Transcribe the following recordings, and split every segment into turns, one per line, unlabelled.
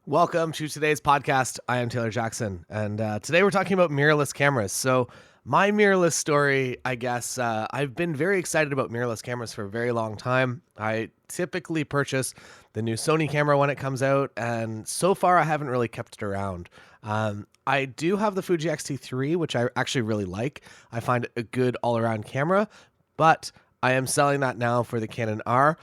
Welcome to today's podcast. I am Taylor Jackson, and today we're talking about mirrorless cameras. So, my mirrorless story, I guess, I've been very excited about mirrorless cameras for a very long time. I typically purchase the new Sony camera when it comes out, and so far I haven't really kept it around. I do have the Fuji X-T3, which I actually really like. I find it a good all-around camera, but I am selling that now for the Canon R.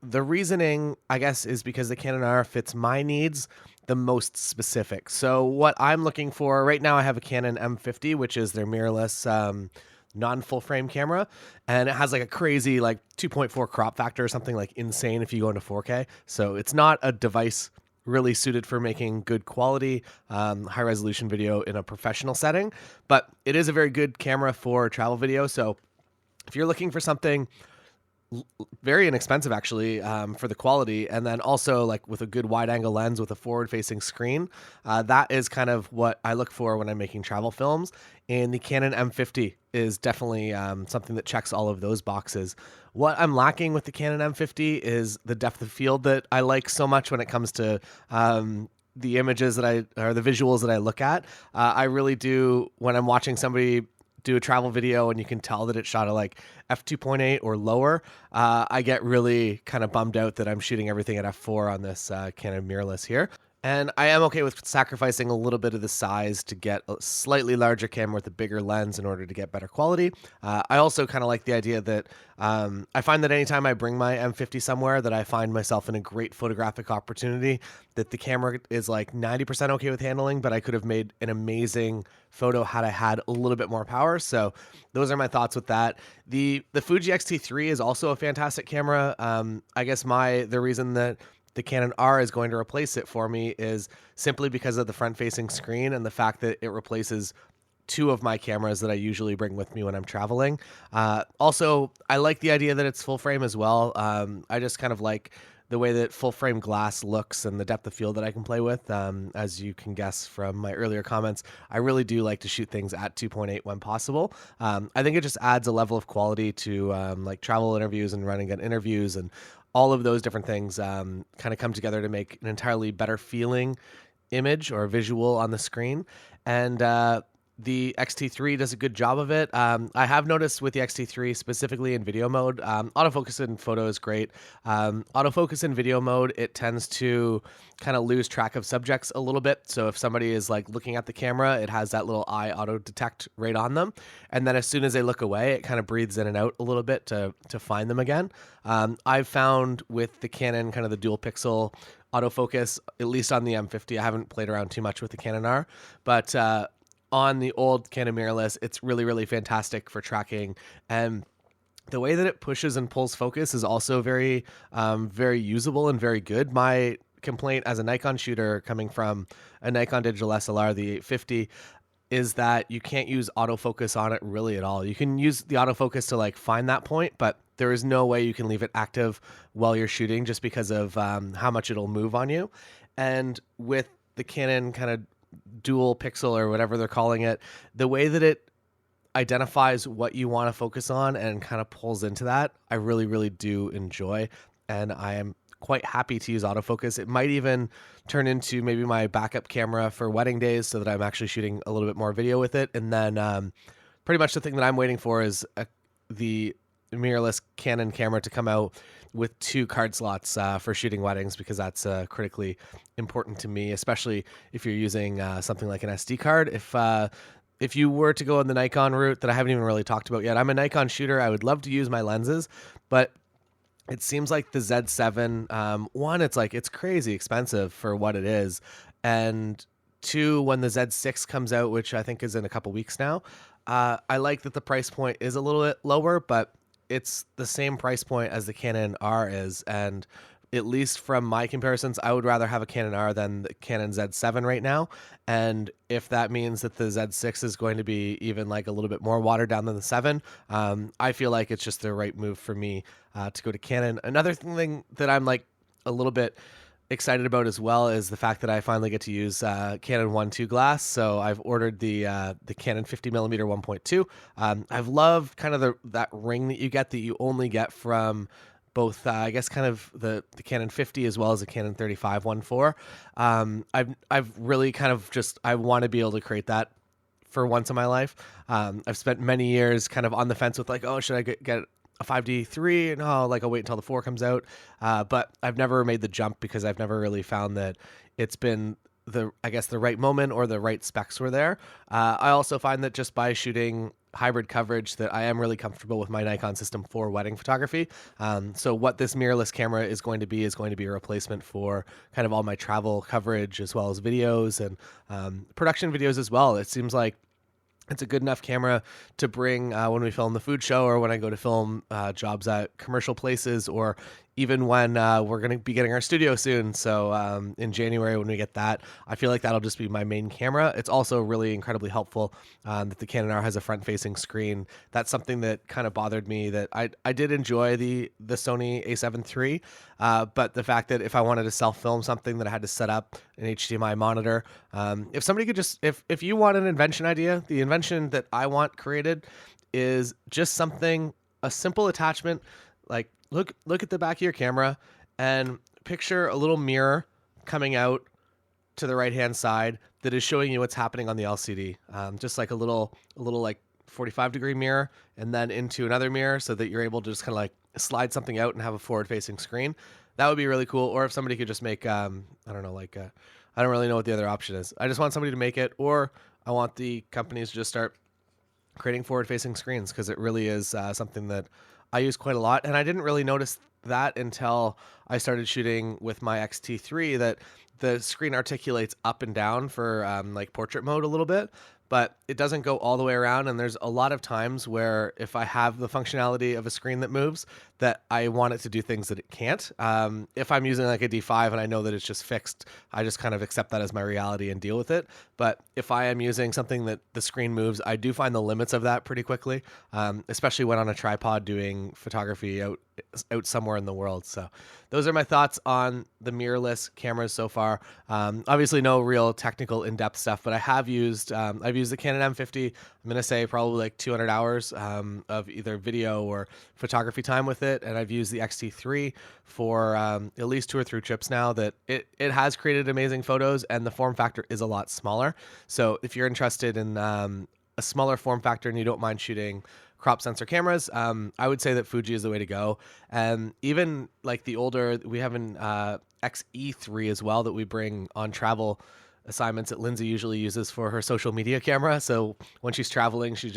The reasoning, I guess, is because the Canon R fits my needs the most specific. So what I'm looking for right now, I have a Canon M50, which is their mirrorless non-full frame camera, and it has like a crazy like 2.4 crop factor or something like insane if you go into 4K. So it's not a device really suited for making good quality, high resolution video in a professional setting, but it is a very good camera for travel video. So if you're looking for something very inexpensive actually, for the quality, and then also like with a good wide angle lens with a forward facing screen, that is kind of what I look for when I'm making travel films. And the Canon M50 is definitely something that checks all of those boxes. What I'm lacking with the Canon M50 is the depth of field that I like so much when it comes to the images or the visuals that I look at. I really do, when I'm watching somebody do a travel video and you can tell that it's shot at like f2.8 or lower, I get really kind of bummed out that I'm shooting everything at f4 on this Canon mirrorless here. And I am okay with sacrificing a little bit of the size to get a slightly larger camera with a bigger lens in order to get better quality. I also kind of like the idea that I find that anytime I bring my M50 somewhere, that I find myself in a great photographic opportunity, that the camera is like 90% okay with handling, but I could have made an amazing photo had I had a little bit more power. So those are my thoughts with that. The Fuji X-T3 is also a fantastic camera. I guess the reason that the Canon R is going to replace it for me is simply because of the front-facing screen and the fact that it replaces two of my cameras that I usually bring with me when I'm traveling. Also, I like the idea that it's full frame as well. I just kind of like the way that full frame glass looks and the depth of field that I can play with. As you can guess from my earlier comments, I really do like to shoot things at 2.8 when possible. I think it just adds a level of quality to like travel interviews and running gun interviews, and all of those different things kind of come together to make an entirely better feeling image or visual on the screen. And the X-T3 does a good job of it. I have noticed with the X-T3, specifically in video mode, autofocus in photo is great. Autofocus in video mode, it tends to kind of lose track of subjects a little bit. So if somebody is like looking at the camera, it has that little eye auto detect right on them. And then as soon as they look away, it kind of breathes in and out a little bit to find them again. I've found with the Canon, kind of the dual pixel autofocus, at least on the M50, I haven't played around too much with the Canon R, but on the old Canon mirrorless, it's really, really fantastic for tracking. And the way that it pushes and pulls focus is also very, very usable and very good. My complaint as a Nikon shooter coming from a Nikon digital SLR, the 850, is that you can't use autofocus on it really at all. You can use the autofocus to like find that point, but there is no way you can leave it active while you're shooting just because of how much it'll move on you. And with the Canon kind of dual pixel or whatever they're calling it, the way that it identifies what you want to focus on and kind of pulls into that, I really, really do enjoy. And I am quite happy to use autofocus. It might even turn into maybe my backup camera for wedding days so that I'm actually shooting a little bit more video with it. And then pretty much the thing that I'm waiting for is the mirrorless Canon camera to come out with 2 card slots for shooting weddings, because that's critically important to me, especially if you're using something like an SD card. If you were to go on the Nikon route that I haven't even really talked about yet, I'm a Nikon shooter. I would love to use my lenses, but it seems like the Z7, one, it's crazy expensive for what it is, and 2, when the Z6 comes out, which I think is in a couple weeks now, I like that the price point is a little bit lower, but it's the same price point as the Canon R is, and at least from my comparisons, I would rather have a Canon R than the Canon Z7 right now. And if that means that the Z6 is going to be even like a little bit more watered down than the 7, I feel like it's just the right move for me to go to Canon. Another thing that I'm like a little bit excited about as well is the fact that I finally get to use Canon 1.2 glass. So I've ordered the Canon 50mm 1.2. I've loved kind of that ring that you only get from both, I guess, kind of the Canon 50 as well as the Canon 35 1.4. I've really kind of just, I want to be able to create that for once in my life. I've spent many years kind of on the fence with like, oh, should I get a 5D3? No, like I'll wait until the 4 comes out. But I've never made the jump because I've never really found that it's been I guess the right moment or the right specs were there. I also find that just by shooting hybrid coverage that I am really comfortable with my Nikon system for wedding photography. So what this mirrorless camera is going to be a replacement for kind of all my travel coverage as well as videos and production videos as well. It seems like it's a good enough camera to bring when we film the food show or when I go to film jobs at commercial places, or even when we're going to be getting our studio soon. So in January, when we get that, I feel like that'll just be my main camera. It's also really incredibly helpful that the Canon R has a front-facing screen. That's something that kind of bothered me, that I did enjoy the Sony a7 III, but the fact that if I wanted to self-film something that I had to set up an HDMI monitor, if somebody could just, if you want an invention idea, the invention that I want created is just something, a simple attachment, like look at the back of your camera and picture a little mirror coming out to the right hand side that is showing you what's happening on the LCD. Just like a little like 45-degree mirror, and then into another mirror so that you're able to just kind of like slide something out and have a forward facing screen. That would be really cool. Or if somebody could just make, I don't know, like I don't really know what the other option is. I just want somebody to make it, or I want the companies to just start creating forward-facing screens, because it really is something that I use quite a lot. And I didn't really notice that until I started shooting with my X-T3, that the screen articulates up and down for like portrait mode a little bit, but it doesn't go all the way around. And there's a lot of times where if I have the functionality of a screen that moves, that I want it to do things that it can't. If I'm using like a D5 and I know that it's just fixed, I just kind of accept that as my reality and deal with it. But if I am using something that the screen moves, I do find the limits of that pretty quickly, especially when on a tripod doing photography out somewhere in the world. So those are my thoughts on the mirrorless cameras so far. Obviously no real technical in-depth stuff, but I've used the Canon M50. I'm going to say probably like 200 hours of either video or photography time with it. And I've used the X-T3 for at least 2 or 3 trips now. That it has created amazing photos, and the form factor is a lot smaller. So if you're interested in a smaller form factor and you don't mind shooting crop sensor cameras, I would say that Fuji is the way to go. And even like the older, we have an XE3 as well that we bring on travel assignments that Lindsay usually uses for her social media camera. So when she's traveling, she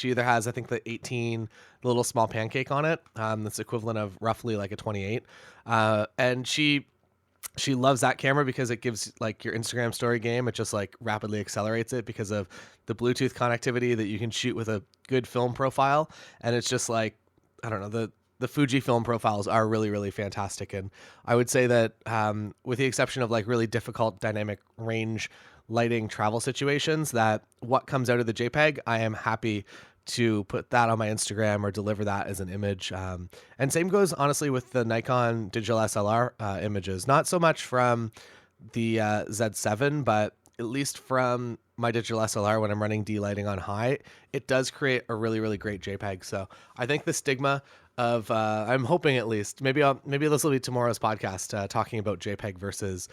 either has, I think, the 18, the little small pancake on it, that's equivalent of roughly like a 28, and she loves that camera because it gives like your Instagram story game. It just like rapidly accelerates it because of the Bluetooth connectivity that you can shoot with a good film profile. And it's just like, I don't know, the Fuji film profiles are really, really fantastic. And I would say that with the exception of like really difficult dynamic range lighting travel situations, that what comes out of the JPEG, I am happy to put that on my Instagram or deliver that as an image. And same goes honestly with the Nikon digital SLR images, not so much from the Z7, but at least from my digital SLR when I'm running D-lighting on high, it does create a really, really great JPEG. So I think the stigma of, I'm hoping at least, maybe this will be tomorrow's podcast, talking about JPEG versus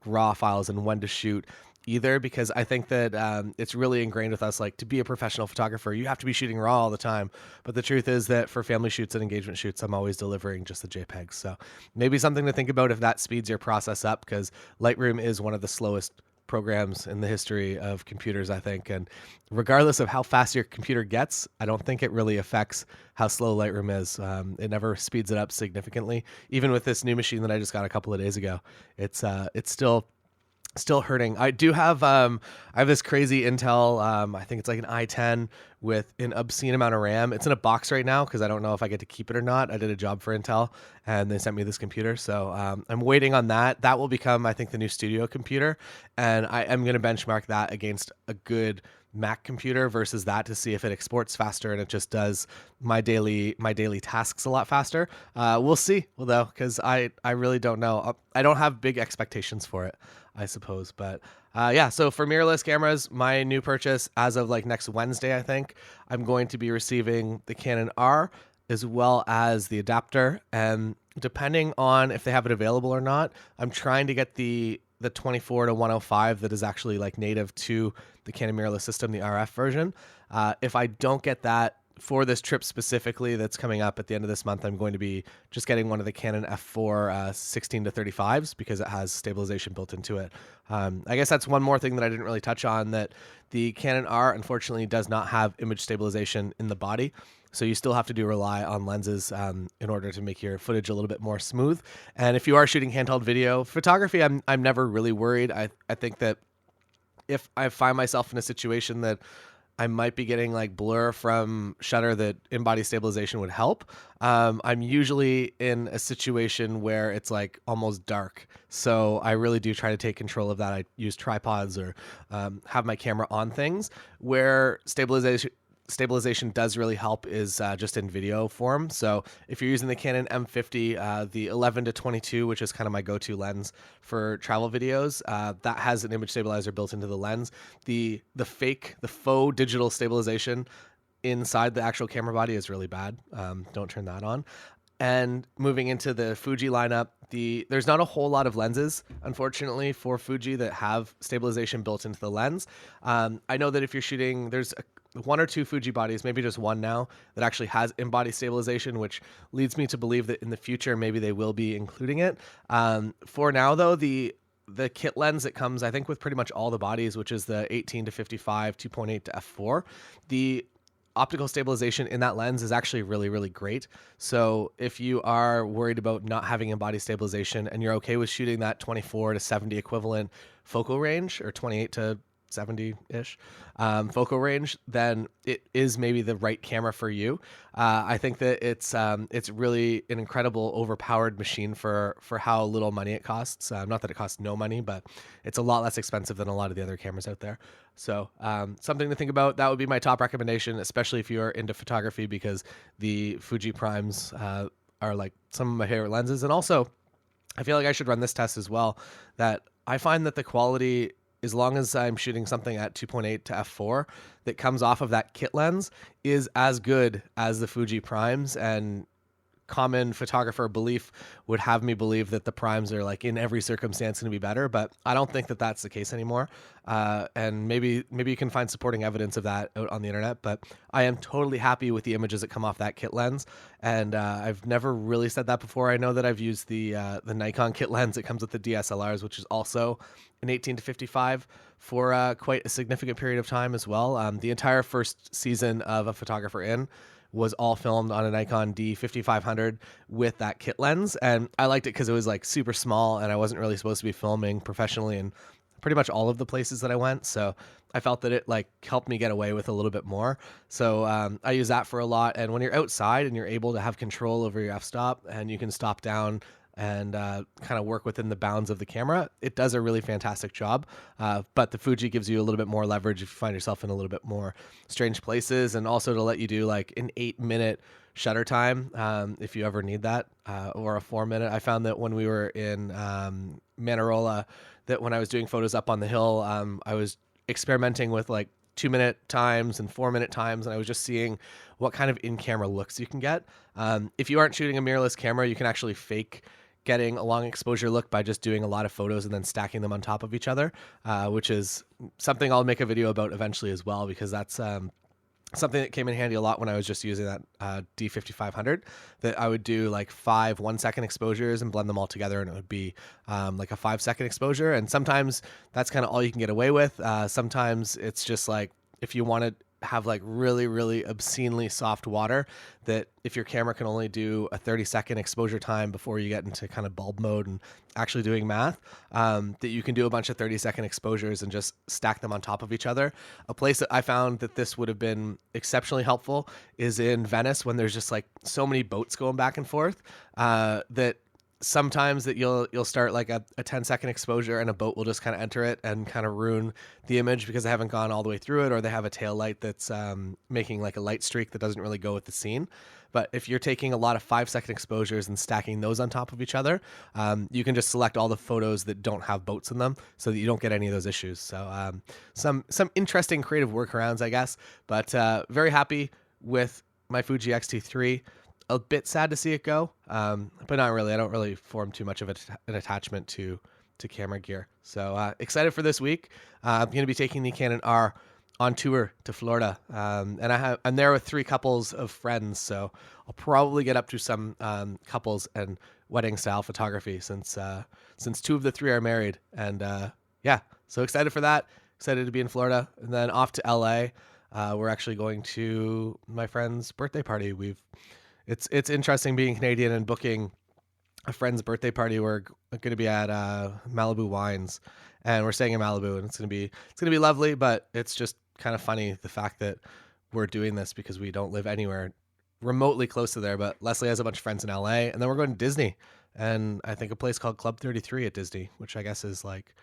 RAW files and when to shoot either, because I think that it's really ingrained with us, like, to be a professional photographer, you have to be shooting RAW all the time. But the truth is that for family shoots and engagement shoots, I'm always delivering just the JPEGs. So maybe something to think about if that speeds your process up, because Lightroom is one of the slowest programs in the history of computers, I think. And regardless of how fast your computer gets, I don't think it really affects how slow Lightroom is. It never speeds it up significantly. Even with this new machine that I just got a couple of days ago, it's still hurting. I do have I have this crazy Intel, I think it's like an i10 with an obscene amount of RAM. It's in a box right now because I don't know if I get to keep it or not. I did a job for Intel and they sent me this computer, so I'm waiting on that. That will become, I think, the new studio computer, and I am going to benchmark that against a good Mac computer versus that to see if it exports faster and it just does my daily tasks a lot faster. We'll see, though, because I really don't know. I don't have big expectations for it, I suppose. But yeah, so for mirrorless cameras, my new purchase as of like next Wednesday, I think, I'm going to be receiving the Canon R as well as the adapter. And depending on if they have it available or not, I'm trying to get the 24 to 105 that is actually like native to the Canon mirrorless system, the RF version. If I don't get that for this trip specifically that's coming up at the end of this month, I'm going to be just getting one of the Canon F4 16 to 35s because it has stabilization built into it. I guess that's one more thing that I didn't really touch on, that the Canon R unfortunately does not have image stabilization in the body. So you still have to rely on lenses in order to make your footage a little bit more smooth. And if you are shooting handheld video photography, I'm never really worried. I think that if I find myself in a situation that I might be getting like blur from shutter, that in-body stabilization would help. I'm usually in a situation where it's like almost dark. So I really do try to take control of that. I use tripods or have my camera on things. Where stabilization does really help is just in video form. So if you're using the Canon M50, the 11 to 22, which is kind of my go-to lens for travel videos, that has an image stabilizer built into the lens. The faux digital stabilization inside the actual camera body is really bad. Don't turn that on. And moving into the Fuji lineup, there's not a whole lot of lenses, unfortunately, for Fuji that have stabilization built into the lens. I know that if you're shooting, there's one or two Fuji bodies, maybe just one now, that actually has in-body stabilization, which leads me to believe that in the future, maybe they will be including it. For now, though, the kit lens that comes, I think, with pretty much all the bodies, which is the 18 to 55, 2.8 to f4, the optical stabilization in that lens is actually really, really great. So if you are worried about not having in-body stabilization and you're okay with shooting that 24 to 70 equivalent focal range, or 28 to 70-ish focal range, then it is maybe the right camera for you. I think that it's really an incredible overpowered machine for how little money it costs. Not that it costs no money, but it's a lot less expensive than a lot of the other cameras out there. So something to think about. That would be my top recommendation, especially if you're into photography, because the Fuji Primes are like some of my favorite lenses. And also, I feel like I should run this test as well, that I find that the quality, as long as I'm shooting something at 2.8 to f4 that comes off of that kit lens, is as good as the Fuji Primes. And common photographer belief would have me believe that the primes are like in every circumstance going to be better, but I don't think that that's the case anymore. And maybe you can find supporting evidence of that out on the internet, but I am totally happy with the images that come off that kit lens. And I've never really said that before. I know that I've used the Nikon kit lens that comes with the DSLRs, which is also an 18 to 55 for quite a significant period of time as well. The entire first season of A Photographer In was all filmed on a Nikon D5500 with that kit lens. And I liked it because it was like super small and I wasn't really supposed to be filming professionally in pretty much all of the places that I went. So I felt that it like helped me get away with a little bit more. So I use that for a lot. And when you're outside and you're able to have control over your f-stop and you can stop down and kind of work within the bounds of the camera, it does a really fantastic job. But the Fuji gives you a little bit more leverage if you find yourself in a little bit more strange places, and also to let you do like an 8-minute shutter time if you ever need that, or a 4-minute. I found that when we were in Mirrorless, that when I was doing photos up on the hill, I was experimenting with like 2-minute times and 4-minute times, and I was just seeing what kind of in-camera looks you can get. If you aren't shooting a mirrorless camera, you can actually fake getting a long exposure look by just doing a lot of photos and then stacking them on top of each other, which is something I'll make a video about eventually as well, because that's something that came in handy a lot when I was just using that D5500, that I would do like 5 1-second exposures and blend them all together, and it would be like a 5-second exposure. And sometimes that's kind of all you can get away with. Sometimes it's just like, if you want to have like really, really obscenely soft water, that if your camera can only do a 30-second exposure time before you get into kind of bulb mode and actually doing math, that you can do a bunch of 30-second exposures and just stack them on top of each other. A place that I found that this would have been exceptionally helpful is in Venice, when there's just like so many boats going back and forth, that sometimes that you'll start like a 10-second exposure and a boat will just kind of enter it and kind of ruin the image because they haven't gone all the way through it, or they have a tail light that's making like a light streak that doesn't really go with the scene. But if you're taking a lot of 5-second exposures and stacking those on top of each other, you can just select all the photos that don't have boats in them so that you don't get any of those issues. So some interesting creative workarounds, I guess, but very happy with my Fuji X-T3. a bit sad to see it go, but not really. I don't really form too much of an attachment to camera gear. So excited for this week. I'm going to be taking the Canon R on tour to Florida, and I'm there with 3 couples of friends. So I'll probably get up to some couples and wedding style photography since 2 of the 3 are married. And yeah, so excited for that. Excited to be in Florida, and then off to LA. We're actually going to my friend's birthday party. It's interesting being Canadian and booking a friend's birthday party. We're going to be at Malibu Wines, and we're staying in Malibu, and it's going to be lovely. But it's just kind of funny the fact that we're doing this because we don't live anywhere remotely close to there. But Leslie has a bunch of friends in LA, and then we're going to Disney, and I think a place called Club 33 at Disney, which I guess is like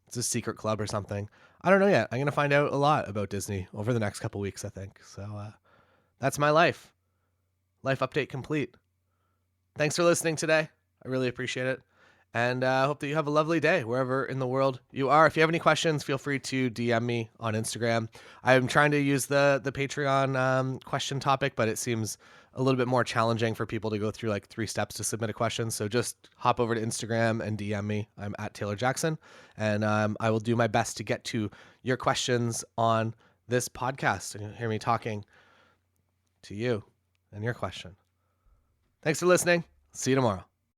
it's a secret club or something. I don't know yet. I'm going to find out a lot about Disney over the next couple weeks, I think. So that's my life. Life update complete. Thanks for listening today. I really appreciate it. And I hope that you have a lovely day wherever in the world you are. If you have any questions, feel free to DM me on Instagram. I'm trying to use the Patreon question topic, but it seems a little bit more challenging for people to go through like 3 steps to submit a question. So just hop over to Instagram and DM me. I'm at Taylor Jackson, and I will do my best to get to your questions on this podcast. And you'll hear me talking to you and your question. Thanks for listening. See you tomorrow.